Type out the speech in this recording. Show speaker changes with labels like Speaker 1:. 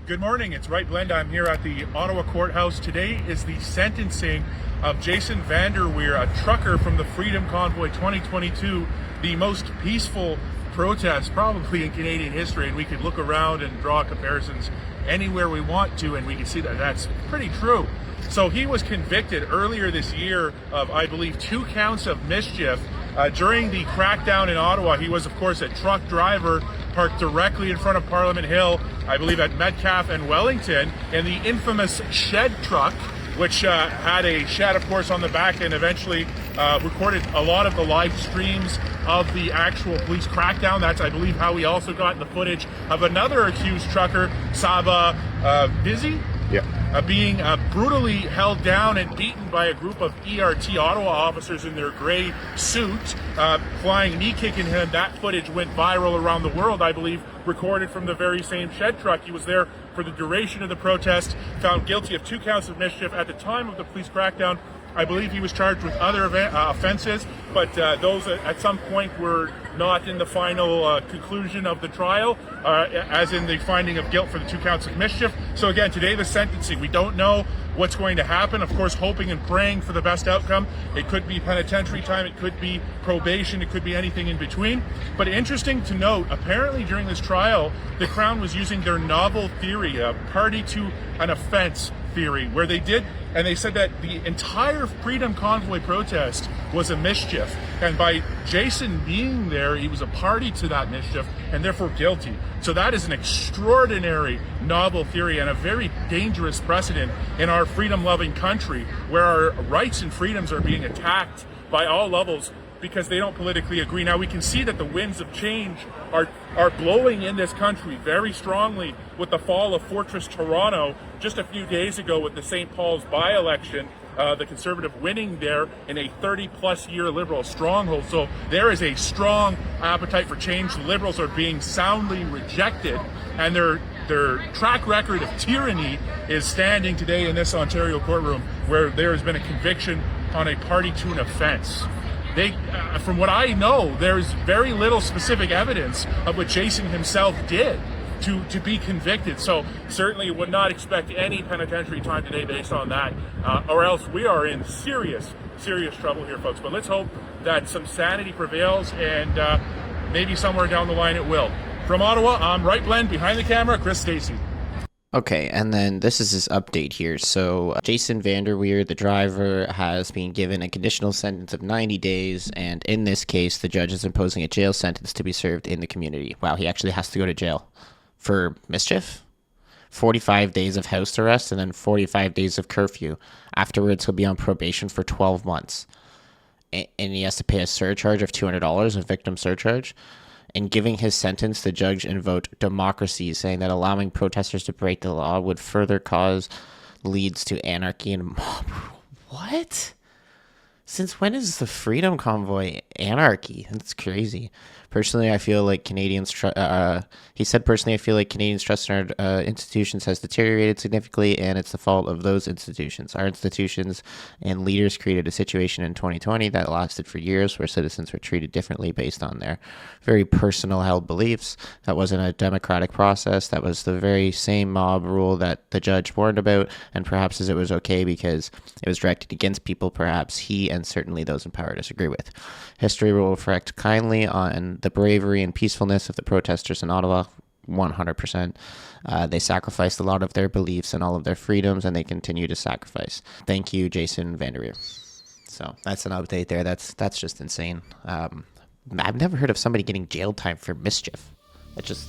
Speaker 1: Good morning, it's Right Blend. I'm here at the Ottawa Courthouse. Today is the sentencing of Jason Vanderwier, a trucker from the Freedom Convoy 2022, the most peaceful protest probably in Canadian history, and we could look around and draw comparisons anywhere we want to, and we can see that that's pretty true. So he was convicted earlier this year of, I believe, 2 counts of mischief. During the crackdown in Ottawa, he was, of course, a truck driver parked directly in front of Parliament Hill, I believe at Metcalfe and Wellington, in the infamous shed truck, which had a shed, of course, on the back, and eventually recorded a lot of the live streams of the actual police crackdown. That's, I believe, how we also got the footage of another accused trucker, Saba Busy, being brutally held down and beaten by a group of ERT Ottawa officers in their gray suit, flying knee-kicking him. That footage went viral around the world, I believe, recorded from the very same shed truck. He was there for the duration of the protest, found guilty of 2 counts of mischief. At the time of the police crackdown, I believe he was charged with other offenses, but those at some point were not in the final conclusion of the trial, as in the finding of guilt for the 2 counts of mischief. So again, today the sentencing, we don't know what's going to happen. Of course, hoping and praying for the best outcome. It could be penitentiary time, it could be probation, it could be anything in between. But interesting to note, apparently during this trial, the Crown was using their novel theory, a party to an offense theory, where they said that the entire Freedom Convoy protest was a mischief, and by Jason being there, he was a party to that mischief and therefore guilty. So that is an extraordinary novel theory and a very dangerous precedent in our freedom-loving country, where our rights and freedoms are being attacked by all levels because they don't politically agree. Now we can see that the winds of change are blowing in this country very strongly with the fall of Fortress Toronto just a few days ago with the St. Paul's by-election, the Conservative winning there in a 30-plus year Liberal stronghold. So there is a strong appetite for change. The Liberals are being soundly rejected, and their track record of tyranny is standing today in this Ontario courtroom, where there has been a conviction on a party to an offense. From what I know, there's very little specific evidence of what Jason himself did to be convicted. So certainly would not expect any penitentiary time today based on that, or else we are in serious trouble here, folks. But let's hope that some sanity prevails, and maybe somewhere down the line it will. From Ottawa, I'm Right Blend, behind the camera, Chris Stacey.
Speaker 2: Okay, and then this is his update here. So Jason Vanderwier, the driver, has been given a conditional sentence of 90 days, and in this case, the judge is imposing a jail sentence to be served in the community. Wow, he actually has to go to jail for mischief? 45 days of house arrest and then 45 days of curfew. Afterwards, he'll be on probation for 12 months. And he has to pay a surcharge of $200, a victim surcharge. In giving his sentence, the judge invoked democracy, saying that allowing protesters to break the law would further cause leads to anarchy and mob. What? Since when is the Freedom Convoy anarchy? That's crazy. Personally, I feel like Canadians' he said, personally, I feel like Canadians' trust in our institutions has deteriorated significantly, and it's the fault of those institutions. Our institutions and leaders created a situation in 2020 that lasted for years, where citizens were treated differently based on their very personal held beliefs. That wasn't a democratic process. That was the very same mob rule that the judge warned about, and perhaps as it was okay because it was directed against people, perhaps he and certainly those in power disagree with. History will reflect kindly on the bravery and peacefulness of the protesters in Ottawa, 100%. They sacrificed a lot of their beliefs and all of their freedoms, and they continue to sacrifice. Thank you, Jason Vanderwier. So that's an update there. That's just insane. I've never heard of somebody getting jail time for mischief. That just